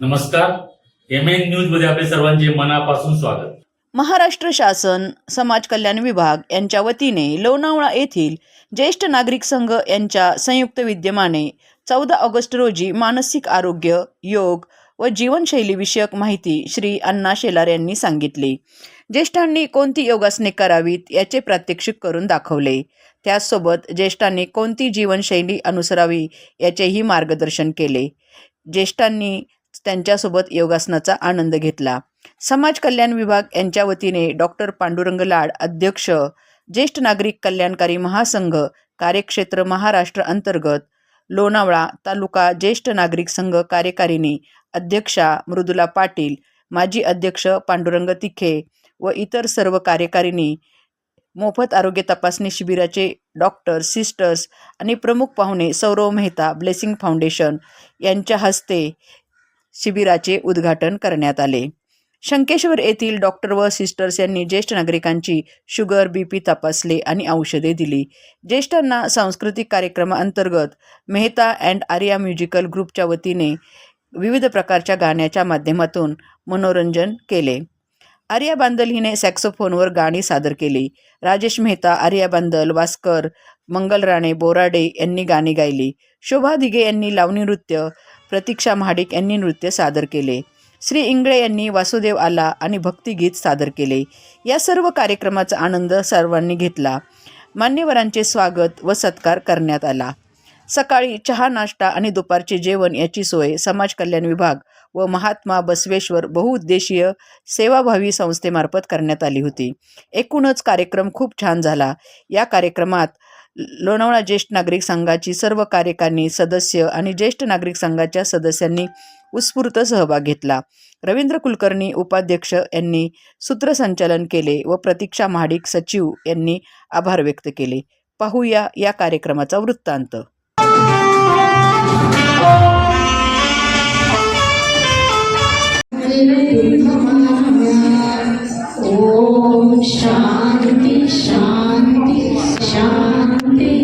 नमस्कार. MN news मध्ये आपले सर्वांचे मनापासून स्वागत. महाराष्ट्र शासन समाज कल्याण विभाग यांच्या वतीने लोणावळा येथील ज्येष्ठ नागरिक संघ यांच्या संयुक्त विद्यमाने 14 ऑगस्ट रोजी मानसिक आरोग्य, योग व जीवनशैली विषयक माहिती श्री अण्णा शेलार यांनी सांगितली. ज्येष्ठांनी कोणती योगासने करावीत याचे प्रात्यक्षिक करून दाखवले. त्याचसोबत ज्येष्ठांनी कोणती जीवनशैली अनुसरावी याचेही मार्गदर्शन केले. ज्येष्ठांनी त्यांच्यासोबत योगासनाचा आनंद घेतला. समाज कल्याण विभाग यांच्या वतीने डॉक्टर पांडुरंग लाड अध्यक्ष, ज्येष्ठ नागरिक कल्याणकारी महासंघ कार्यक्षेत्र महाराष्ट्र अंतर्गत लोणावळा तालुका ज्येष्ठ नागरिक संघ कार्यकारिणी अध्यक्षा मृदुला पाटील, माजी अध्यक्ष पांडुरंग तिखे व इतर सर्व कार्यकारिणी मोफत आरोग्य तपासणी शिबिराचे डॉक्टर, सिस्टर्स आणि प्रमुख पाहुणे सौरव मेहता ब्लेसिंग फाउंडेशन यांच्या हस्ते शिबिराचे उद्घाटन करण्यात आले. शंकेश्वर येथील डॉक्टर व सिस्टर्स यांनी ज्येष्ठ नागरिकांची शुगर, BP तपासले आणि औषधे दिली. ज्येष्ठांना सांस्कृतिक कार्यक्रमाअंतर्गत मेहता अँड आर्या म्युझिकल ग्रुपच्या वतीने विविध प्रकारच्या गाण्याच्या माध्यमातून मनोरंजन केले. आर्या बांदल हिने सॅक्सोफोनवर गाणी सादर केली. राजेश मेहता, आर्या बांदल, वास्कर, मंगल राणे, बोराडे यांनी गाणी गायली. शोभा दिघे यांनी लावणी नृत्य, प्रतीक्षा महाडिक यांनी नृत्य सादर केले. श्री इंगळे यांनी वासुदेव आला आणि भक्तिगीत सादर केले. या सर्व कार्यक्रमाचा आनंद सर्वांनी घेतला. मान्यवरांचे स्वागत व सत्कार करण्यात आला. सकाळी चहा, नाश्ता आणि दुपारचे जेवण याची सोय समाज कल्याण विभाग व महात्मा बसवेश्वर बहुउद्देशीय सेवाभावी संस्थेमार्फत करण्यात आली होती. एकूणच कार्यक्रम खूप छान झाला. या कार्यक्रमात लोणावळा ज्येष्ठ नागरिक संघाची सर्व कार्यकारिणी सदस्य आणि ज्येष्ठ नागरिक संघाच्या सदस्यांनी उत्स्फूर्त सहभाग घेतला. रवींद्र कुलकर्णी उपाध्यक्ष यांनी सूत्रसंचालन केले व प्रतीक्षा महाडिक सचिव यांनी आभार व्यक्त केले. पाहूया या कार्यक्रमाचा वृत्तांत. ओम शांती शांती शांती.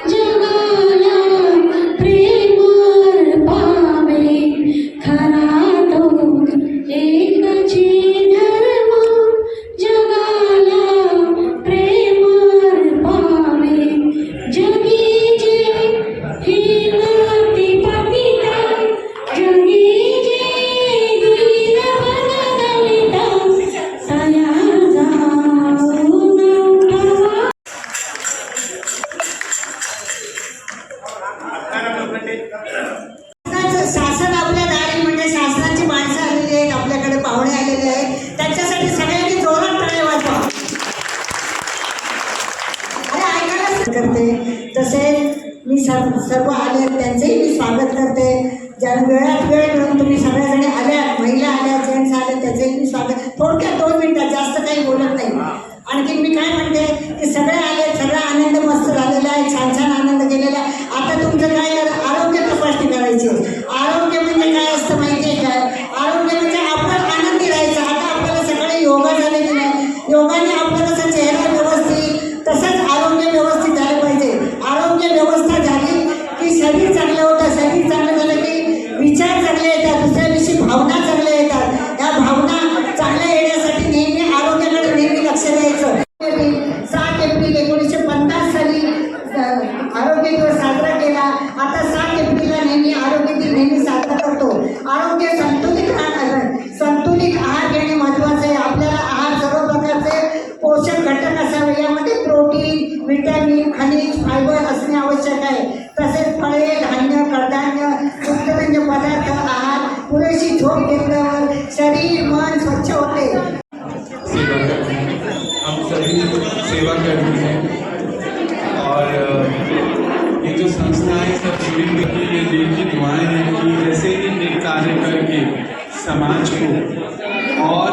जगाला प्रेम पावे खरा तो एकची धर्म. जगाला प्रेम पावे जगी जे हीनती पतिता. जगी जे दीन बनदलिता तया जाऊन उठावा. शासन आपल्या दारी म्हणजे शासनाची माणसं आलेली आहेत, आपल्याकडे पाहुणे आलेले आहेत. त्यांच्यासाठी सगळ्यांनी जोरात टाळ्या वाजवा. अरे ऐकायला करते तसे मी सर्व आले त्यांचेही मी स्वागत करते. ज्या वेळात वेळ मिळून तुम्ही सगळ्याजणी आल्यात, महिला आल्या, जेंट्स आले, त्याचेही मी स्वागत. थोडक्यात 2 मिनिटात, जास्त काही बोलत नाही. आणखी मी काय म्हणते की सगळे आले, सगळा आनंद मस्त झालेला आहे, छान छान आनंद केलेला. आता तुमचं काय आरोग्य तपासणी करायची. आरोग्य म्हणजे काय असतं माहिती आहे काय? आरोग्य म्हणजे आपण आनंदी राहायचं. आता आपल्याला सकाळी योगा झालेली नाही. योगाने आपल्याला कसं चेहरा व्यवस्थित, तसंच आरोग्य व्यवस्थित झालं पाहिजे. आरोग्य व्यवस्था झाली की शरीर चांगलं होतं. शरीर चांगलं झालं की विचार चांगले येतात. दुसऱ्या दिवशी भावना चांगल्या येतात. या भावना चांगल्या येण्यासाठी नेहमी आरोग्याकडे नेहमी लक्ष द्यायचं. 7 एप्रिल 1950 साली आरोग्य दिवस साजरा केला. आता 7 एप्रिलला नेहमी आरोग्य दिन नेहमी साजरा करतो. आरोग्य संतुलित आहार घेणे महत्त्वाचे आहे. आपल्याला आहार सर्व प्रकारचे पोषक घटक असावे. यामध्ये प्रोटीन, व्हिटॅमिन, खनिज, फायबर असणे आवश्यक आहे. तसेच फळे, धान्य, कडधान्य, दुग्धजन्य पदार्थ आहार, पुरेशी झोप घेतल्यावर शरीर मन स्वच्छ होते. हम सभी सेवा कर्मी हैं और ये जो संस्थाएं सब जुड़ी हुई हैं, ये दिल की दुआएं हैं कि ऐसे ही नेक कार्य करके समाज को और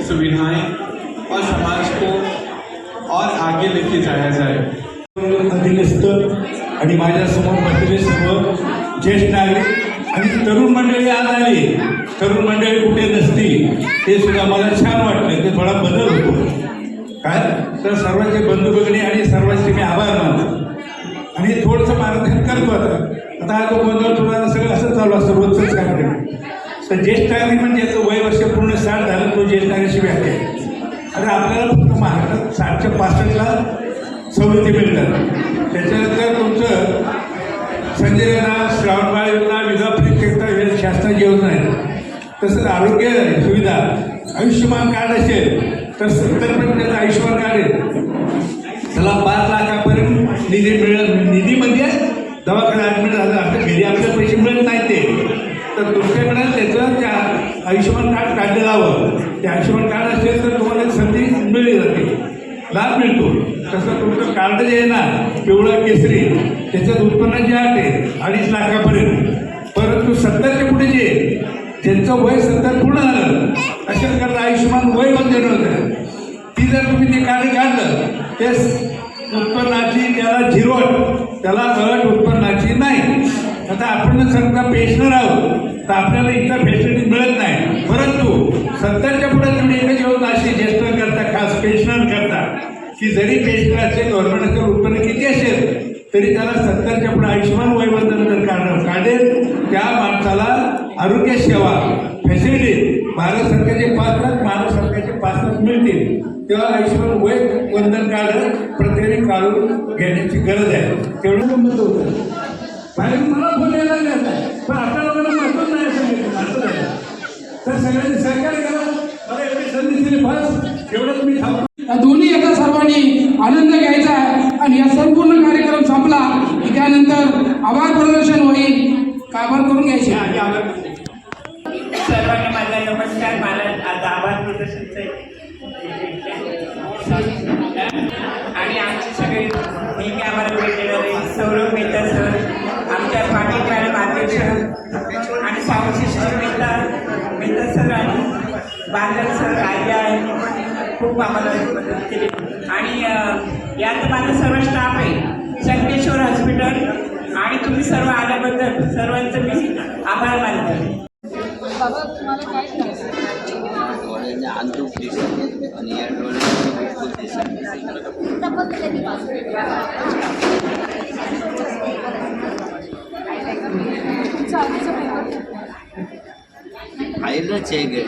सुविधाएं और समाज को और आगे लेके जाया जाए. अधीनस्थ आणि माझ्यासमोर बसलेले सर्व ज्येष्ठ नागरिक आणि तरुण मंडळी आज आली. तरुण मंडळी कुठे नसती ते सुद्धा मला छान वाटलं. ते थोडा बदल होतो काय तर सर्वांचे बंधू भगिनी आणि सर्वांचे मी आभार मानतो आणि थोडंसं मार्गदर्शन करतो. आता आता हा तो गोंधळ तुला सगळं असं चालू असतं रोजच कार्यक्रम. तर ज्येष्ठ नागरिक म्हणजे याचं वय वर्ष पूर्ण 60 झालं, तो ज्येष्ठ नागरिकची व्याख्या आहे. आणि आपल्याला फक्त महाराष्ट्रात 60च्या 65ला सवलती मिळतात. त्याच्यानंतर तुमचं संजय योजना, श्रावणबाळ योजना, विधवा प्रीतकर्ता हे शासनाची योजना आहे. तसंच आरोग्य सुविधा, आयुष्यमान कार्ड असेल तर 70% त्याचं आयुष्यमान कार्ड आहे. त्याला 5 लाखापर्यंत निधी म्हणजे दवाखान्यात ॲडमिट झालं आता घरी आपल्याला पैसे मिळत नाही ते, तर दुसऱ्याकडे त्याचं त्या आयुष्यमान कार्ड काढलेलं हवं. ते आयुष्यमान कार्ड असेल तर तुम्हाला संधी मिळली जाते, लाभ मिळतो. तसं तुमचं कार्ड जे आहे ना पिवळं केसरी, त्याच्यात उत्पन्नाची अट आहे 2.5 लाखापर्यंत. परंतु 70च्या पुढे जे ज्यांचं वय 70 पूर्ण झालं अशा करता आयुष्यमान वय बंधन होतं. ती जर तुम्ही ते कार्ड काढलं ते उत्पन्नाची त्याला 0 अट, त्याला अट उत्पन्नाची नाही. आता आपण समजा पेन्शनर आहोत तर आपल्याला इतर फॅसिलिटी मिळत नाही. परंतु 70च्या पुढे तुम्ही एकच योजना अशी ज्येष्ठ करता, खास पेन्शनर करता की जरी पेन्शनर असेल गव्हर्नमेंटचं उत्पन्न किती असेल तरी त्याला 70च्या पुढे आयुष्यमान वयबंधन जर काढेल त्या माणसाला आरोग्य सेवा फॅसिलिटी भारत सरकारचे 5 लाख, महाराष्ट्र सरकारचे 5 लाख मिळतील. तेव्हा आयुष्यमान वय बंधन कार्ड प्रत्येकाने काढून घेण्याची गरज आहे. तेवढं गंमत होतं. बाहेर मला फोन यायला लागला पण आपल्या लोकांना महत्वच नाही सांगितलं असं झालं. तर सगळ्यांनी सहकार्य करा. मला एवढी संधी दिली बस एवढं तुम्ही थांबा. दोन्ही याचा सर्वांनी आनंद घ्यायचा आहे. आणि या संपूर्ण कार्यक्रम संपला की त्यानंतर आभार प्रदर्शन होईल. आभार करून घ्यायचे. सर्वांना माझा नमस्कार. मला आता आभार प्रदर्शनचं आणि आमचे सगळे नेहमी आम्हाला भेट देणारे सौरभ मेहता सर, आमच्या पाटील मॅडम अध्यक्ष आणि साऊंड सिस्टम मेहता सर आणि बांधल सर आज्या खूप आम्हाला मदत केली. आणि यात माझा सर्व स्टाफ आहे, संकेश्वर हॉस्पिटल, आणि तुम्ही सर्व आल्याबद्दल सर्वांचं मी आभार मानतो. बाबा तुम्हाला काय करायचं डोळ्याने अंतूक दिसत आणि या डोळ्याने खूप दिसत. फाईलच आहे घरी.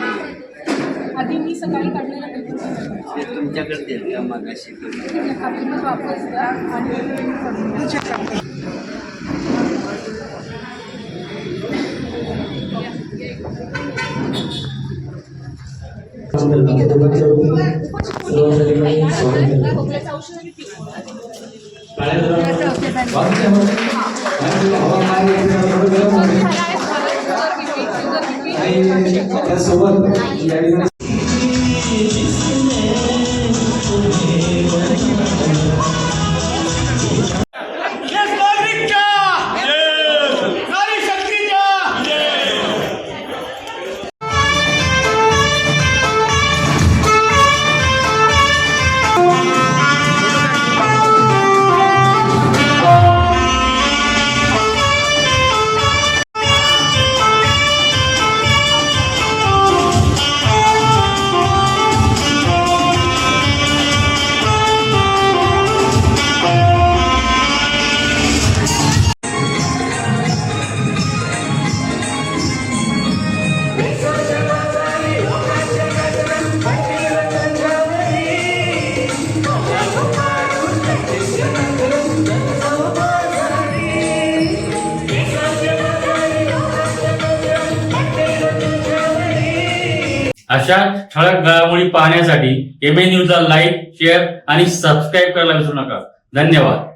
आधी मी सकाळी काढलेला ते तुमच्याकडे देईल का मागाशी वापस द्या आणि अशा ठळक घडामोडी पाहण्यासाठी MA न्यूजला लाईक, शेअर आणि सबस्क्राईब करायला विसरू नका. धन्यवाद.